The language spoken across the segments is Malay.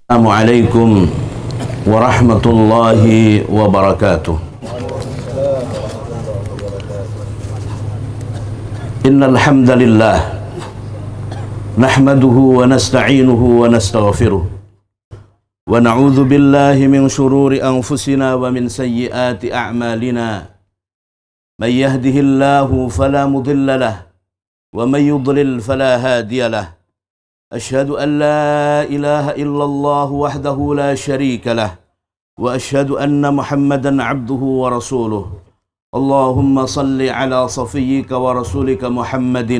Assalamualaikum warahmatullahi wabarakatuh. Innal hamdalillah nahmaduhu wa nasta'inuhu wa nastaghfiruh wa na'udzu billahi min shururi anfusina wa min sayyiati a'malina. May yahdihillahu fala mudilla lahu wa may yudlil fala hadiya lahu. أشهد أن لا إله إلا الله وحده لا شريك له وأشهد أن محمدا عبده ورسوله. اللهم صل على صفيك ورسولك محمد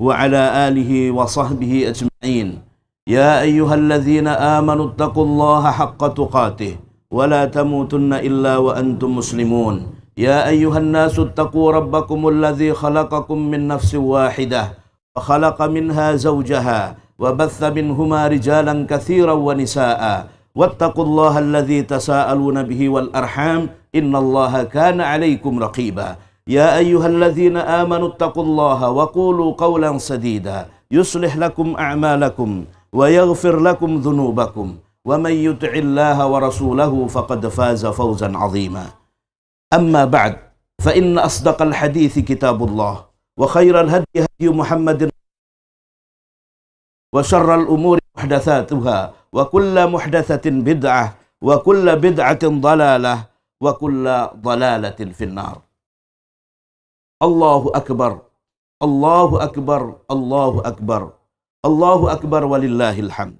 وعلى آله وصحبه أجمعين. يا أيها الذين آمنوا اتقوا الله حق تقاته ولا تموتن إلا وأنتم مسلمون. يا أيها الناس اتقوا ربكم الذي خلقكم من نفس واحدة وخلق منها زوجها وبث منهما رجالا كثيرا ونساء واتقوا الله الذي تساءلون به والأرحام إن الله كان عليكم رقيبا. يا أيها الذين آمنوا اتقوا الله وقولوا قولا سديدا يصلح لكم أعمالكم ويغفر لكم ذنوبكم ومن يطع الله ورسوله فقد فاز فوزا عظيما. أما بعد فإن أصدق الحديث كتاب الله وخير الهدي هدي محمد وشر الأمور محدثاتها وكل محدثة بدعة وكل بدعة ضلالة وكل ضلالة في النار. الله أكبر الله أكبر الله أكبر الله أكبر ولله الحمد.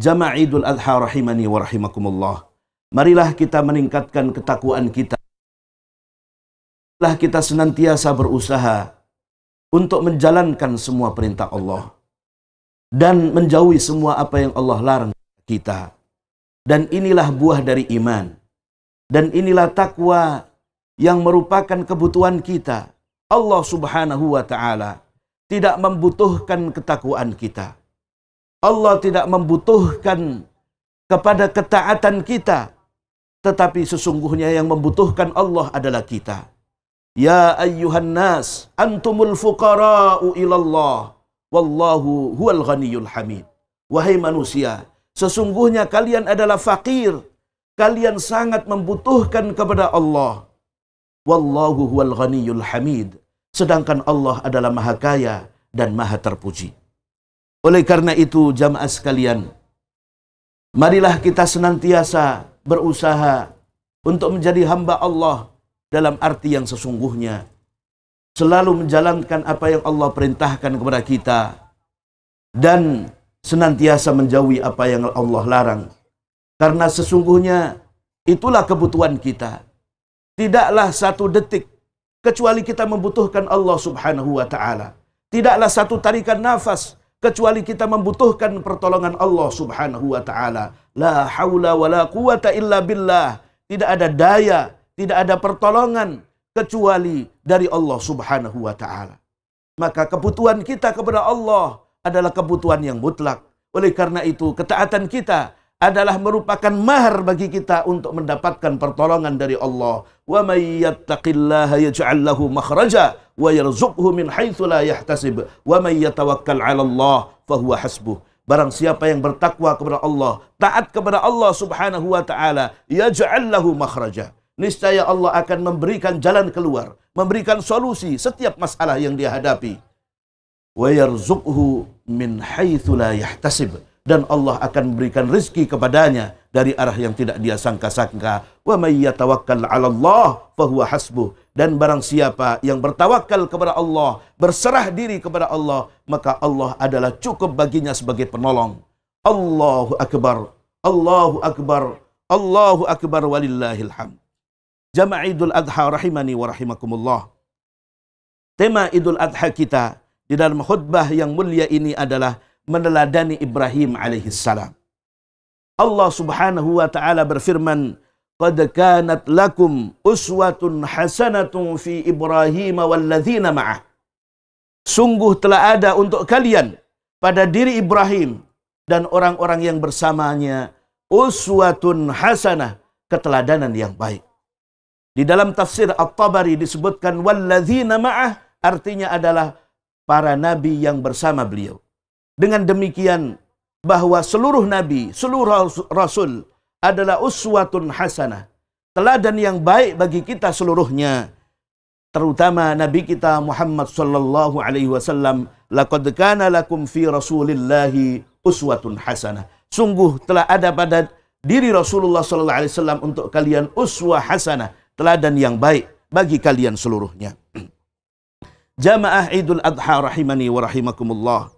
Jamaah Idul Adha rahimani wa rahimakumullah. Marilah kita meningkatkan ketakwaan kita. Marilah kita senantiasa berusaha untuk menjalankan semua perintah Allah dan menjauhi semua apa yang Allah larang kita. Dan inilah buah dari iman. Dan inilah takwa yang merupakan kebutuhan kita. Allah subhanahu wa ta'ala tidak membutuhkan ketakwaan kita. Allah tidak membutuhkan kepada ketaatan kita. Tetapi sesungguhnya yang membutuhkan Allah adalah kita. Ya ayyuhan nas antumul fuqara'u ilallah wallahu huwal ghaniyul hamid. Wahai manusia, sesungguhnya kalian adalah fakir. Kalian sangat membutuhkan kepada Allah. Wallahu huwal ghaniyul hamid. Sedangkan Allah adalah maha kaya dan maha terpuji. Oleh karena itu jamaah sekalian, marilah kita senantiasa berusaha untuk menjadi hamba Allah dalam arti yang sesungguhnya. Selalu menjalankan apa yang Allah perintahkan kepada kita dan senantiasa menjauhi apa yang Allah larang. Karena sesungguhnya itulah kebutuhan kita. Tidaklah satu detik kecuali kita membutuhkan Allah subhanahu wa ta'ala. Tidaklah satu tarikan nafas kecuali kita membutuhkan pertolongan Allah subhanahu wa ta'ala. La hawla wa la quwata illa billah. Tidak ada daya, tidak ada pertolongan kecuali dari Allah subhanahu wa ta'ala. Maka kebutuhan kita kepada Allah adalah kebutuhan yang mutlak. Oleh karena itu ketaatan kita adalah merupakan mahar bagi kita untuk mendapatkan pertolongan dari Allah. Wa may yattaqillaha yaj'al lahu makhraja wa yarzuqhu min haitsu la yahtasib wa may yatawakkal 'ala Allah fahuwa hasbuh. Barang siapa yang bertakwa kepada Allah, taat kepada Allah subhanahu wa ta'ala, yaj'al lahu makhraja. Niscaya Allah akan memberikan jalan keluar, memberikan solusi setiap masalah yang dia hadapi. Wa yarzuqhu min haitsu la yahtasib. Dan Allah akan memberikan rezeki kepadanya dari arah yang tidak dia sangka-sangka. Wa may yatawakkal 'ala Allah fahuwa hasbuh. Dan barang siapa yang bertawakal kepada Allah, berserah diri kepada Allah, maka Allah adalah cukup baginya sebagai penolong. Allahu akbar, Allahu akbar, Allahu akbar walillahil hamd. Jamaah Idul Adha rahimani wa rahimakumullah. Tema Idul Adha kita di dalam khutbah yang mulia ini adalah meneladani Ibrahim alaihissalam. Allah subhanahu wa ta'ala berfirman, qad kanat lakum uswatun hasanatun fi Ibrahim walladzina ma'ah. Sungguh telah ada untuk kalian pada diri Ibrahim dan orang-orang yang bersamanya uswatun hasanah, keteladanan yang baik. Di dalam tafsir At-Tabari disebutkan walladzina ma'ah, artinya adalah para nabi yang bersama beliau. Dengan demikian bahwa seluruh nabi, seluruh rasul adalah uswatun hasanah, teladan yang baik bagi kita seluruhnya. Terutama Nabi kita Muhammad sallallahu alaihi wasallam, laqad kana lakum fi Rasulillahi uswatun hasanah. Sungguh telah ada pada diri Rasulullah sallallahu alaihi wasallam untuk kalian uswah hasanah, teladan yang baik bagi kalian seluruhnya. Jamaah Idul Adha rahimani wa rahimakumullah.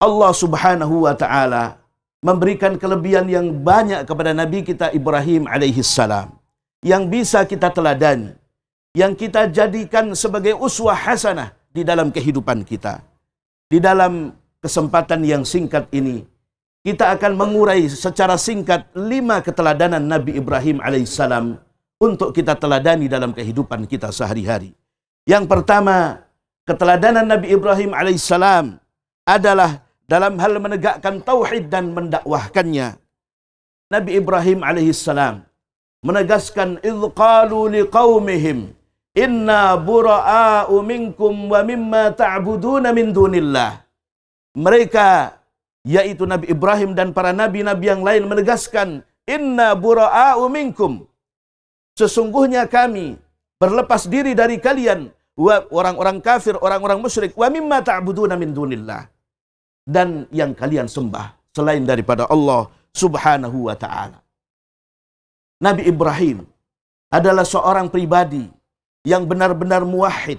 Allah Subhanahu wa taala memberikan kelebihan yang banyak kepada Nabi kita Ibrahim alaihi salam yang bisa kita teladani, yang kita jadikan sebagai uswah hasanah di dalam kehidupan kita. Di dalam kesempatan yang singkat ini, kita akan mengurai secara singkat 5 keteladanan Nabi Ibrahim alaihissalam untuk kita teladani dalam kehidupan kita sehari-hari. Yang pertama, keteladanan Nabi Ibrahim alaihissalam adalah dalam hal menegakkan tauhid dan mendakwahkannya. Nabi Ibrahim alaihissalam menegaskan, idh qalu liqaumihim inna bura'a'u minkum wa mimma ta'buduna min dunillah. Mereka, yaitu Nabi Ibrahim dan para nabi-nabi yang lain, menegaskan, inna bura'a'u minkum, sesungguhnya kami berlepas diri dari kalian, orang-orang kafir, orang-orang musyrik, wa mimma ta'buduna min dunillah, dan yang kalian sembah selain daripada Allah Subhanahu wa ta'ala. Nabi Ibrahim adalah seorang pribadi yang benar-benar muwahhid,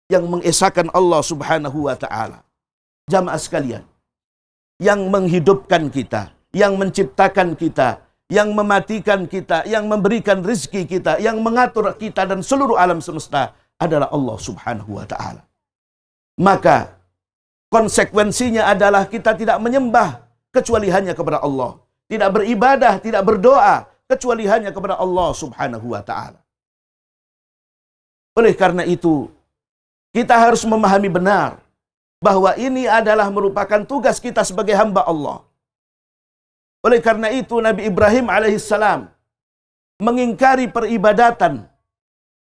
yang mengesahkan Allah Subhanahu wa ta'ala. Jamaah sekalian, yang menghidupkan kita, yang menciptakan kita, yang mematikan kita, yang memberikan rezeki kita, yang mengatur kita dan seluruh alam semesta adalah Allah Subhanahu wa ta'ala. Maka konsekuensinya adalah kita tidak menyembah kecuali hanya kepada Allah, tidak beribadah, tidak berdoa kecuali hanya kepada Allah Subhanahu wa ta'ala. Oleh karena itu, kita harus memahami benar bahwa ini adalah merupakan tugas kita sebagai hamba Allah. Oleh karena itu, Nabi Ibrahim alaihissalam mengingkari peribadatan,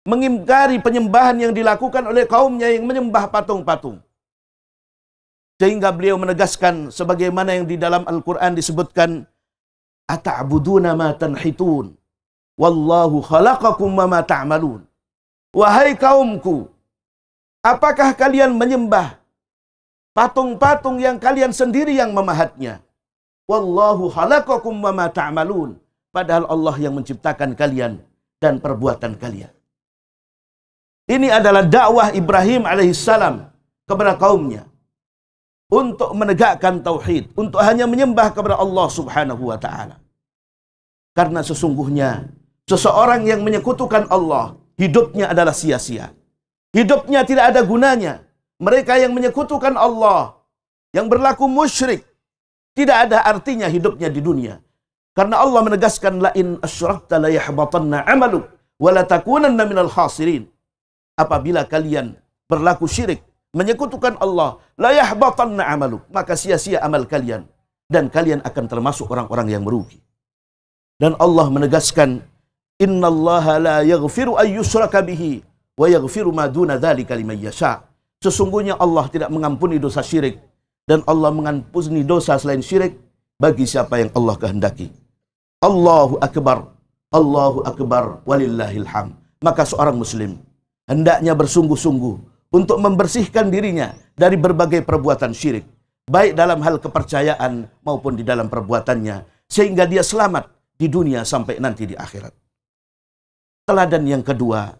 mengingkari penyembahan yang dilakukan oleh kaumnya yang menyembah patung-patung. Sehingga beliau menegaskan sebagaimana yang di dalam Al-Quran disebutkan, ata'buduna ma tanhitun, wallahu khalaqakum wa ma ta'malun. Wahai kaumku, apakah kalian menyembah patung-patung yang kalian sendiri yang memahatnya? Wallahu khalaqakum wa ma ta'malun. Padahal Allah yang menciptakan kalian dan perbuatan kalian. Ini adalah dakwah Ibrahim alaihissalam kepada kaumnya untuk menegakkan tauhid, untuk hanya menyembah kepada Allah Subhanahu wa ta'ala. Karena sesungguhnya seseorang yang menyekutukan Allah, hidupnya adalah sia-sia. Hidupnya tidak ada gunanya. Mereka yang menyekutukan Allah, yang berlaku musyrik, tidak ada artinya hidupnya di dunia. Karena Allah menegaskan, la in asyrakta la yahbatanna 'amaluk wa la takunanna minal khasirin. Apabila kalian berlaku syirik, menyekutukan Allah, la yahbatanna 'amaluk, maka sia-sia amal kalian dan kalian akan termasuk orang-orang yang merugi. Dan Allah menegaskan, innallaha la yaghfiru an yushraka bihi wa yaghfiru ma duna dzalika liman yasha. Sesungguhnya Allah tidak mengampuni dosa syirik dan Allah mengampuni dosa selain syirik bagi siapa yang Allah kehendaki. Allahu akbar walillahil hamd. Maka seorang muslim hendaknya bersungguh-sungguh untuk membersihkan dirinya dari berbagai perbuatan syirik, baik dalam hal kepercayaan maupun di dalam perbuatannya, sehingga dia selamat di dunia sampai nanti di akhirat. Teladan yang kedua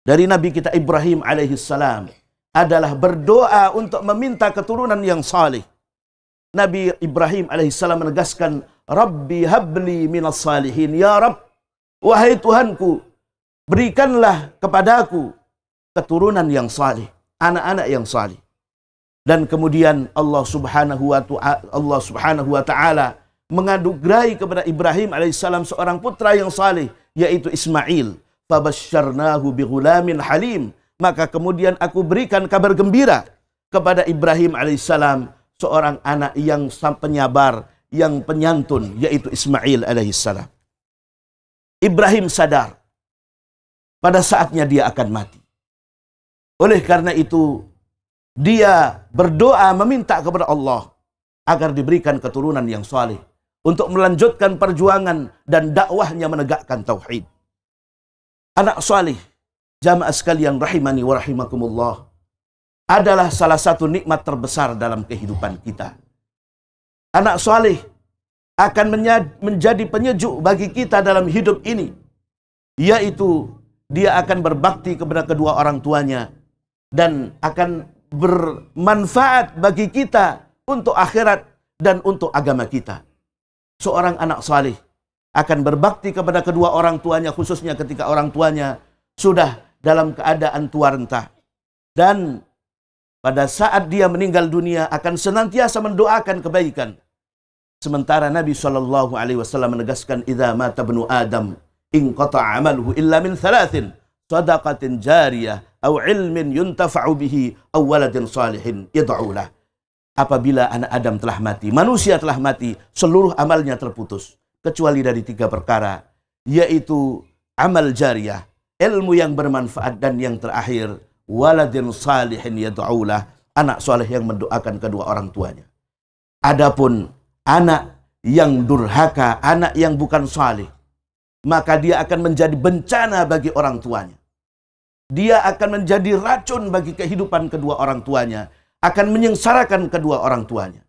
dari Nabi kita Ibrahim alaihissalam adalah berdoa untuk meminta keturunan yang saleh. Nabi Ibrahim alaihissalam menegaskan, Rabbi habli minas salihin. Ya Rabb, wahai Tuhanku, berikanlah kepadaku keturunan yang saleh, anak-anak yang saleh. Dan kemudian Allah Subhanahu wa ta'ala menganugerahi kepada Ibrahim alaihissalam seorang putra yang saleh, yaitu Ismail. Fabasyarnahu bighulamin halim. Maka kemudian aku berikan kabar gembira kepada Ibrahim alaihissalam seorang anak yang penyabar, yang penyantun, yaitu Ismail alaihissalam. Ibrahim sadar pada saatnya dia akan mati. Oleh karena itu dia berdoa meminta kepada Allah agar diberikan keturunan yang saleh untuk melanjutkan perjuangan dan dakwahnya menegakkan tauhid. Anak saleh, jamaah sekalian rahimani wa rahimakumullah, adalah salah satu nikmat terbesar dalam kehidupan kita. Anak saleh akan menjadi penyejuk bagi kita dalam hidup ini, yaitu dia akan berbakti kepada kedua orang tuanya dan akan bermanfaat bagi kita untuk akhirat dan untuk agama kita. Seorang anak saleh akan berbakti kepada kedua orang tuanya, khususnya ketika orang tuanya sudah dalam keadaan tua renta. Dan pada saat dia meninggal dunia akan senantiasa mendoakan kebaikan. Sementara Nabi SAW menegaskan, "Idza mata ibnu Adam inqata'a 'amaluhu illa min thalathin, shadaqatin jariyah aw 'ilmin yuntafa'u bihi aw waladin salihin yad'u lah." Apabila anak Adam telah mati, manusia telah mati, seluruh amalnya terputus kecuali dari 3 perkara, yaitu amal jariyah, ilmu yang bermanfaat, dan yang terakhir waladin salihin yad'u lah, anak soleh yang mendoakan kedua orang tuanya. Adapun anak yang durhaka, anak yang bukan saleh, maka dia akan menjadi bencana bagi orang tuanya. Dia akan menjadi racun bagi kehidupan kedua orang tuanya, akan menyengsarakan kedua orang tuanya.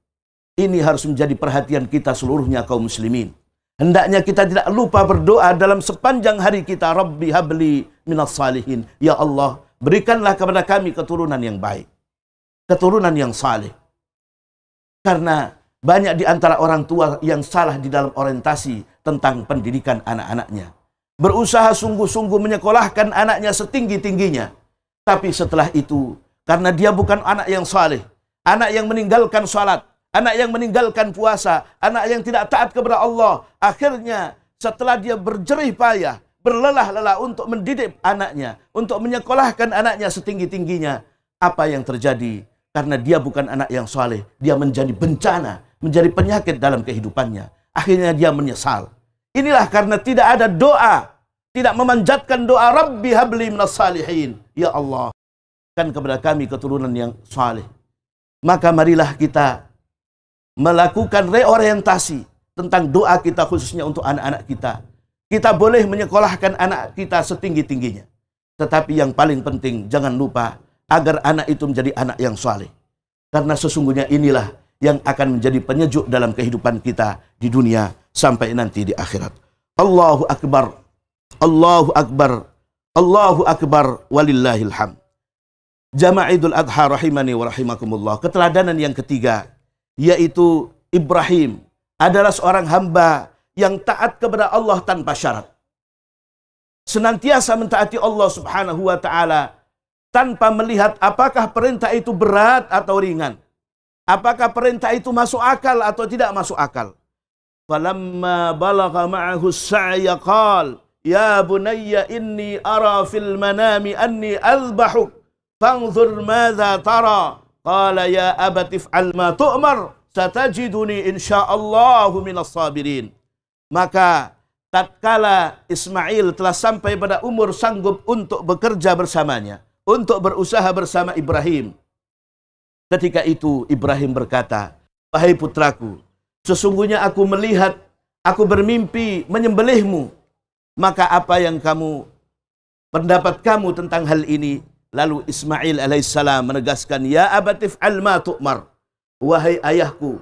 Ini harus menjadi perhatian kita seluruhnya kaum muslimin. Hendaknya kita tidak lupa berdoa dalam sepanjang hari kita, Rabbi habli minas salihin. Ya Allah, berikanlah kepada kami keturunan yang baik, keturunan yang saleh. Karena banyak di antara orang tua yang salah di dalam orientasi tentang pendidikan anak-anaknya. Berusaha sungguh-sungguh menyekolahkan anaknya setinggi-tingginya. Tapi setelah itu, karena dia bukan anak yang saleh, anak yang meninggalkan salat, anak yang meninggalkan puasa, anak yang tidak taat kepada Allah, akhirnya setelah dia berjerih payah, berlelah-lelah untuk mendidik anaknya, untuk menyekolahkan anaknya setinggi-tingginya, apa yang terjadi? Karena dia bukan anak yang saleh, dia menjadi bencana, menjadi penyakit dalam kehidupannya. Akhirnya dia menyesal. Inilah karena tidak ada doa, tidak memanjatkan doa, Rabbi habli minas salihin. Ya Allah, kan kepada kami keturunan yang saleh. Maka marilah kita melakukan reorientasi tentang doa kita, khususnya untuk anak-anak kita. Kita boleh menyekolahkan anak kita setinggi-tingginya, tetapi yang paling penting jangan lupa agar anak itu menjadi anak yang saleh. Karena sesungguhnya inilah yang akan menjadi penyejuk dalam kehidupan kita di dunia sampai nanti di akhirat. Allahu Akbar, Allahu Akbar, Allahu Akbar, walillahil hamd. Jamaah Idul Adha rahimani wa rahimakumullah. Keteladanan yang ketiga, yaitu Ibrahim adalah seorang hamba yang taat kepada Allah tanpa syarat. Senantiasa mentaati Allah Subhanahu wa ta'ala tanpa melihat apakah perintah itu berat atau ringan, apakah perintah itu masuk akal atau tidak masuk akal. Falamma balagha ma'ahu as-sa'ya qala ya bunayya inni ara fil manami anni azbahuk fanzur madza tara. Qala ya abati if'al ma tu'mar satajiduni insyaallahu minas sabirin. Maka tatkala Ismail telah sampai pada umur sanggup untuk bekerja bersamanya, untuk berusaha bersama Ibrahim, ketika itu Ibrahim berkata, "Wahai putraku, sesungguhnya aku melihat, aku bermimpi menyembelihmu. Maka apa yang pendapat kamu tentang hal ini?" Lalu Ismail alaihissalam menegaskan, "Ya abati if'al ma tu'mar." Wahai ayahku,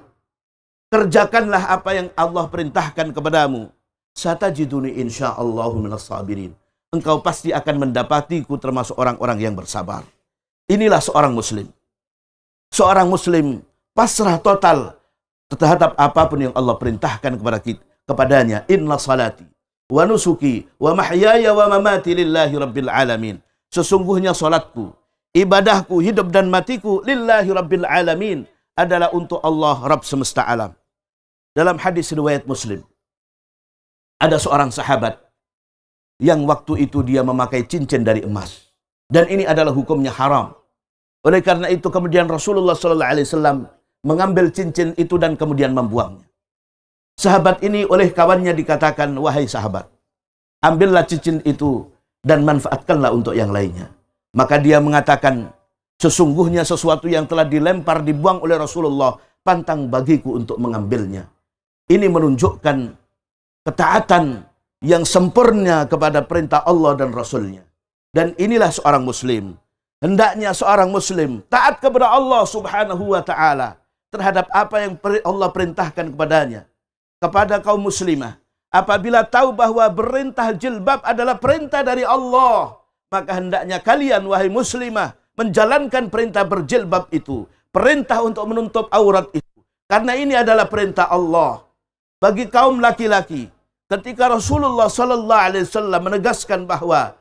kerjakanlah apa yang Allah perintahkan kepadamu. Satajiduni insyaallahu minas sabirin. Engkau pasti akan mendapatiku termasuk orang-orang yang bersabar. Inilah seorang muslim. Seorang muslim pasrah total terhadap apapun yang Allah perintahkan kepadanya. Inna salati wa nusuki wa mahyaya wa mamati lillahi rabbil alamin. Sesungguhnya salatku, ibadahku, hidup dan matiku lillahi rabbil alamin, adalah untuk Allah Rabb semesta alam. Dalam hadis riwayat Muslim, ada seorang sahabat yang waktu itu dia memakai cincin dari emas, dan ini adalah hukumnya haram. Oleh karena itu kemudian Rasulullah SAW mengambil cincin itu dan kemudian membuangnya. Sahabat ini oleh kawannya dikatakan, "Wahai sahabat, ambillah cincin itu dan manfaatkanlah untuk yang lainnya." Maka dia mengatakan, "Sesungguhnya sesuatu yang telah dilempar, dibuang oleh Rasulullah pantang bagiku untuk mengambilnya. Ini menunjukkan ketaatan yang sempurna kepada perintah Allah dan Rasulnya. Dan inilah seorang muslim. Hendaknya seorang muslim taat kepada Allah subhanahu wa ta'ala terhadap apa yang Allah perintahkan kepadanya. Kepada kaum muslimah, apabila tahu bahwa perintah jilbab adalah perintah dari Allah, maka hendaknya kalian, wahai muslimah, menjalankan perintah berjilbab itu. Perintah untuk menutup aurat itu. Karena ini adalah perintah Allah. Bagi kaum laki-laki, ketika Rasulullah SAW menegaskan bahwa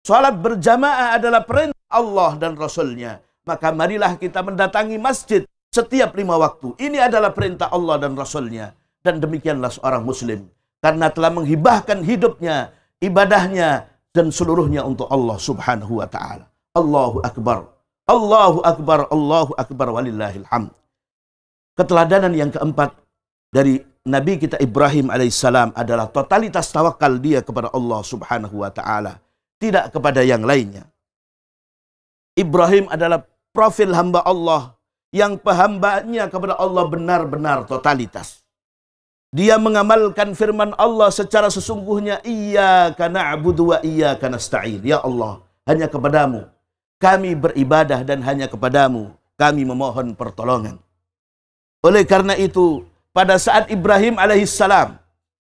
salat berjamaah adalah perintah Allah dan Rasulnya, maka marilah kita mendatangi masjid setiap 5 waktu. Ini adalah perintah Allah dan Rasulnya. Dan demikianlah seorang muslim, karena telah menghibahkan hidupnya, ibadahnya, dan seluruhnya untuk Allah subhanahu wa ta'ala. Allahu Akbar, Allahu Akbar, Allahu Akbar, walillahil hamd. Keteladanan yang keempat dari Nabi kita Ibrahim alaihissalam adalah totalitas tawakal dia kepada Allah subhanahu wa ta'ala, tidak kepada yang lainnya. Ibrahim adalah profil hamba Allah yang pahambanya kepada Allah benar-benar totalitas. Dia mengamalkan firman Allah secara sesungguhnya, iyyaka na'budu wa iyyaka nasta'in. Ya Allah, hanya kepadamu kami beribadah dan hanya kepadamu kami memohon pertolongan. Oleh karena itu, pada saat Ibrahim alaihissalam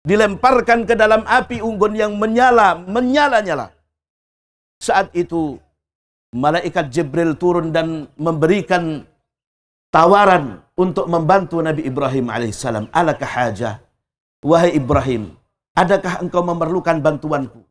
dilemparkan ke dalam api unggun yang menyala-nyala, saat itu malaikat Jibril turun dan memberikan tawaran untuk membantu Nabi Ibrahim alaihissalam. Alaka hajah, wahai Ibrahim, adakah engkau memerlukan bantuanku?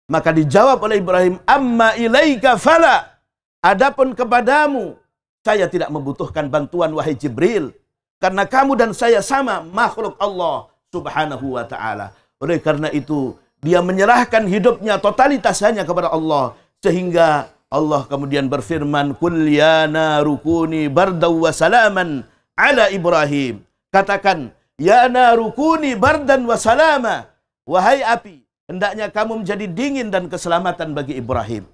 Maka dijawab oleh Ibrahim, amma ilaika fala, adapun kepadamu saya tidak membutuhkan bantuan wahai Jibril, karena kamu dan saya sama makhluk Allah subhanahu wa ta'ala. Oleh karena itu dia menyerahkan hidupnya totalitas hanya kepada Allah, sehingga Allah kemudian berfirman, "Qul ya naru kuni bardaw wa salaman ala Ibrahim." Katakan, ya naru kuni bardan wa salama. Wahai api, hendaknya kamu menjadi dingin dan keselamatan bagi Ibrahim.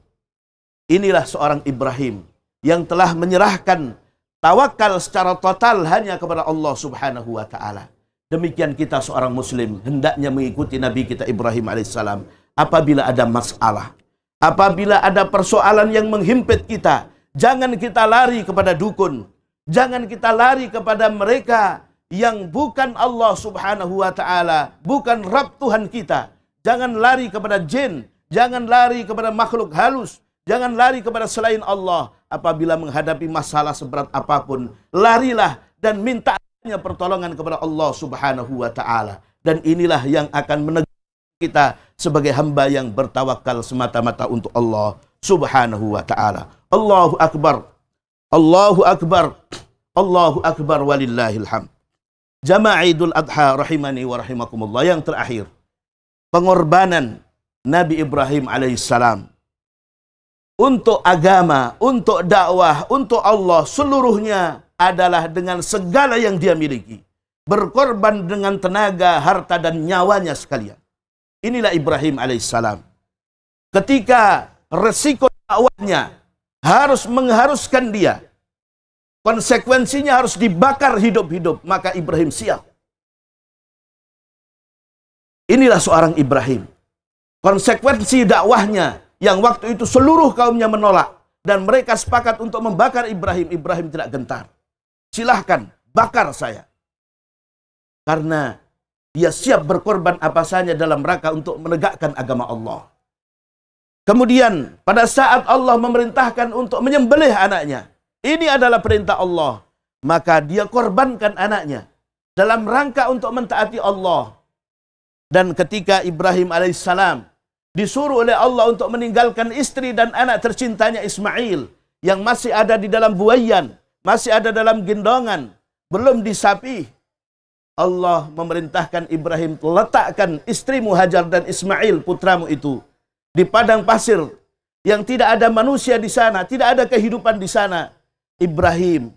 Inilah seorang Ibrahim yang telah menyerahkan tawakal secara total hanya kepada Allah subhanahu wa ta'ala. Demikian kita seorang muslim hendaknya mengikuti Nabi kita Ibrahim alaihissalam. Apabila ada masalah, apabila ada persoalan yang menghimpit kita, jangan kita lari kepada dukun. Jangan kita lari kepada mereka yang bukan Allah subhanahu wa ta'ala, bukan Rabb Tuhan kita. Jangan lari kepada jin, jangan lari kepada makhluk halus, jangan lari kepada selain Allah. Apabila menghadapi masalah seberat apapun, larilah dan minta pertolongan kepada Allah subhanahu wa ta'ala. Dan inilah yang akan menegakkan kita sebagai hamba yang bertawakal semata-mata untuk Allah subhanahu wa ta'ala. Allahu Akbar, Allahu Akbar, Allahu Akbar, walillahil hamd. Jamaah Idul Adha rahimani wa rahimakumullah. Yang terakhir, pengorbanan Nabi Ibrahim alaihissalam untuk agama, untuk dakwah, untuk Allah seluruhnya adalah dengan segala yang dia miliki. Berkorban dengan tenaga, harta, dan nyawanya sekalian. Inilah Ibrahim alaihissalam. Ketika resiko dakwahnya harus mengharuskan dia, konsekuensinya harus dibakar hidup-hidup, maka Ibrahim siap. Inilah seorang Ibrahim. Konsekuensi dakwahnya yang waktu itu seluruh kaumnya menolak dan mereka sepakat untuk membakar Ibrahim. Ibrahim tidak gentar. Silahkan bakar saya. Karena dia siap berkorban apa saja dalam rangka untuk menegakkan agama Allah. Kemudian pada saat Allah memerintahkan untuk menyembelih anaknya, ini adalah perintah Allah, maka dia korbankan anaknya dalam rangka untuk mentaati Allah. Dan ketika Ibrahim alaihissalam disuruh oleh Allah untuk meninggalkan istri dan anak tercintanya Ismail yang masih ada di dalam buayan, masih ada dalam gendongan, belum disapi, Allah memerintahkan Ibrahim, letakkan istrimu Hajar dan Ismail putramu itu di padang pasir yang tidak ada manusia di sana, tidak ada kehidupan di sana. Ibrahim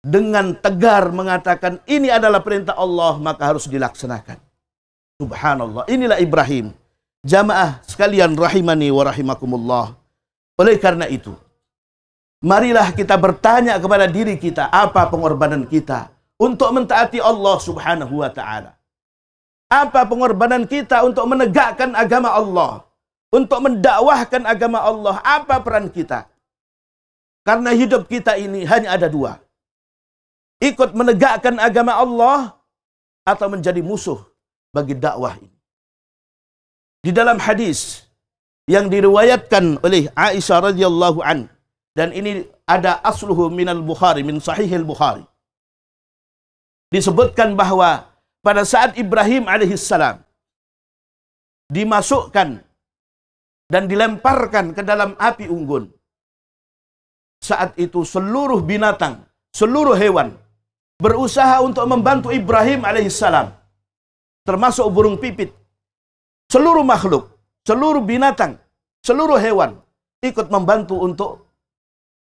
dengan tegar mengatakan, ini adalah perintah Allah, maka harus dilaksanakan. Subhanallah, inilah Ibrahim. Jamaah sekalian rahimani wa rahimakumullah. Oleh karena itu, marilah kita bertanya kepada diri kita, apa pengorbanan kita untuk mentaati Allah Subhanahu wa taala? Apa pengorbanan kita untuk menegakkan agama Allah? Untuk mendakwahkan agama Allah, apa peran kita? Karena hidup kita ini hanya ada dua. Ikut menegakkan agama Allah atau menjadi musuh bagi dakwah ini. Di dalam hadis yang diriwayatkan oleh Aisyah radhiyallahu an, dan ini ada asluhu minal Bukhari, min sahihil Bukhari. Disebutkan bahwa pada saat Ibrahim alaihissalam dimasukkan dan dilemparkan ke dalam api unggun, saat itu seluruh binatang, seluruh hewan berusaha untuk membantu Ibrahim alaihissalam, termasuk burung pipit. Seluruh makhluk, seluruh binatang, seluruh hewan ikut membantu untuk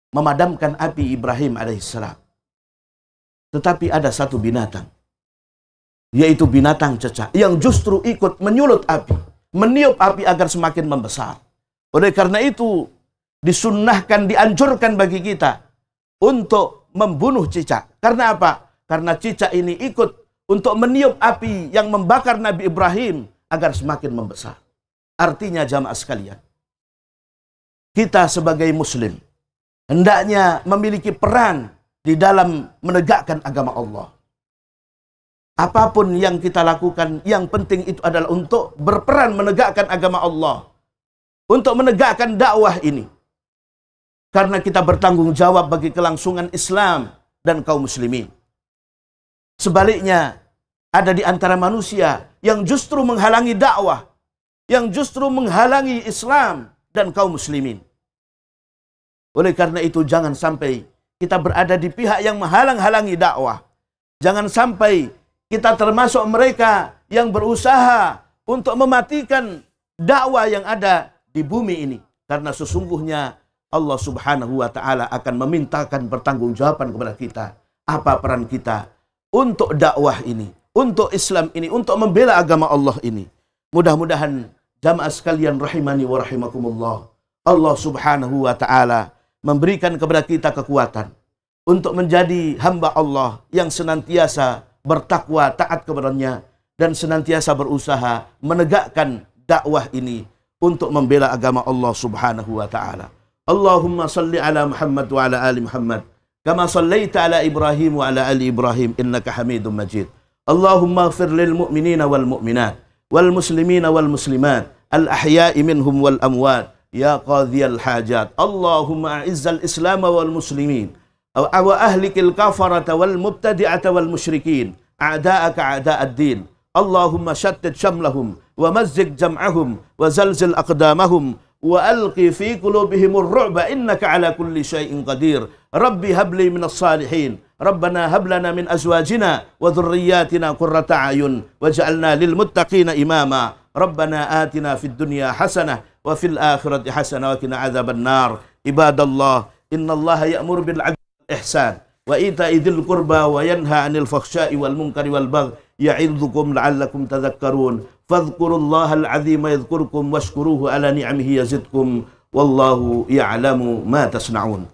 memadamkan api Ibrahim alaihissalam. Tetapi ada satu binatang, yaitu binatang cecak, yang justru ikut menyulut api, meniup api agar semakin membesar. Oleh karena itu, disunnahkan, dianjurkan bagi kita untuk membunuh cicak. Karena apa? Karena cicak ini ikut untuk meniup api yang membakar Nabi Ibrahim agar semakin membesar. Artinya jamaah sekalian, kita sebagai muslim hendaknya memiliki peran di dalam menegakkan agama Allah. Apapun yang kita lakukan, yang penting itu adalah untuk berperan menegakkan agama Allah, untuk menegakkan dakwah ini. Karena kita bertanggung jawab bagi kelangsungan Islam dan kaum muslimin. Sebaliknya, ada di antara manusia yang justru menghalangi dakwah, yang justru menghalangi Islam dan kaum muslimin. Oleh karena itu, jangan sampai kita berada di pihak yang menghalang-halangi dakwah. Jangan sampai kita termasuk mereka yang berusaha untuk mematikan dakwah yang ada di bumi ini. Karena sesungguhnya Allah Subhanahu wa taala akan memintakan pertanggungjawaban kepada kita. Apa peran kita untuk dakwah ini, untuk Islam ini, untuk membela agama Allah ini. Mudah-mudahan jamaah sekalian rahimani wa rahimakumullah, Allah Subhanahu wa taala memberikan kepada kita kekuatan untuk menjadi hamba Allah yang senantiasa bertakwa, taat kepadanya, dan senantiasa berusaha menegakkan dakwah ini untuk membela agama Allah Subhanahu wa taala. Allahumma salli ala Muhammad wa ala ali Muhammad kama sallaita ala Ibrahim wa ala ali Ibrahim innaka Hamidum Majid. Allahumma ighfir lil mu'minina wal mu'minat wal muslimina wal muslimat al ahya'i minhum wal amwat ya qadhiyal hajat. Allahumma a'izzal Islam wal muslimin wa ahlikil kafarata wal mubtadi'ata wal musyrikin a'da'aka a'da'ad din. Allahumma shattit shamlahum wa mazzik jam'ahum wa zalzil aqdamahum wa alqi fi qulubihimur ru'ba innaka ala kulli syai'in qadir. Rabbi habli minas salihin. Rabbana hab lana min azwajina wa dhurriyyatina qurrata a'yun waj'alna lil muttaqina imama. Rabbana atina fid dunya hasanah wa fil akhirati hasanah wa qina adzaban nar. Ibadallah, innallaha ya'muru bil 'adli wal ihsan wa ita'i dzil qurba wa yanha 'anil fakhsya'i wal munkari wal baghi ya'idzukum la'allakum tadhakkarun. Fadhkurullahal 'azima yadhkurkum washkuruhu ala ni'amihi yazidkum wallahu ya'lamu ma tasna'un.